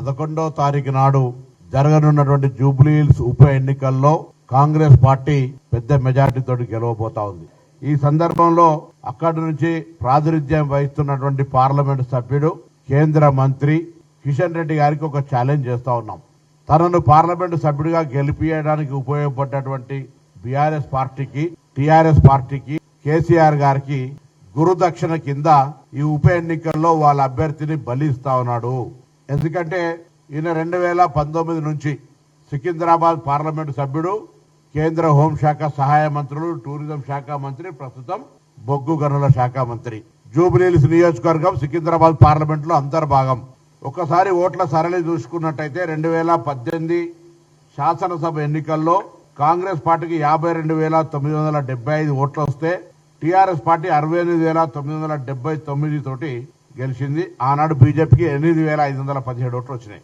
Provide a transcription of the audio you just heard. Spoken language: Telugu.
11వ తారీఖు నాడు జరగనున్నటువంటి జూబ్లీహిల్స్ ఉప ఎన్నికల్లో కాంగ్రెస్ పార్టీ పెద్ద మెజార్టీతో గెలవబోతా ఉంది. ఈ సందర్భంలో అక్కడి నుంచి ప్రాతినిధ్యం వహిస్తున్నటువంటి పార్లమెంటు సభ్యుడు కేంద్ర మంత్రి కిషన్ రెడ్డి గారికి ఒక ఛాలెంజ్ చేస్తా ఉన్నాం. తనను పార్లమెంటు సభ్యుడిగా గెలిపించడానికి ఉపయోగపడ్డటువంటి బీఆర్ఎస్ పార్టీకి, టీఆర్ఎస్ పార్టీకి, కేసీఆర్ గారికి గురుదక్షిణ కింద ఈ ఉప ఎన్నికల్లో వాళ్ళ అభ్యర్థిని బలిస్తా ఉన్నాడు. ఎందుకంటే ఈయన 2019 నుంచి సికింద్రాబాద్ పార్లమెంటు సభ్యుడు, కేంద్ర హోంశాఖ సహాయ మంత్రులు, టూరిజం శాఖ మంత్రి, ప్రస్తుతం బొగ్గు గనుల శాఖ మంత్రి. జూబ్లీహిల్స్ నియోజకవర్గం సికింద్రాబాద్ పార్లమెంట్ లో అంతర్భాగం. ఒకసారి ఓట్ల సరళి చూసుకున్నట్టయితే 2018 శాసనసభ ఎన్నికల్లో కాంగ్రెస్ పార్టీకి 52,975 ఓట్లు వస్తే టీఆర్ఎస్ పార్టీ 68,979 తోటి గెలిచింది. ఆనాడు బీజేపీకి 8,517 ఓట్లు వచ్చినాయి.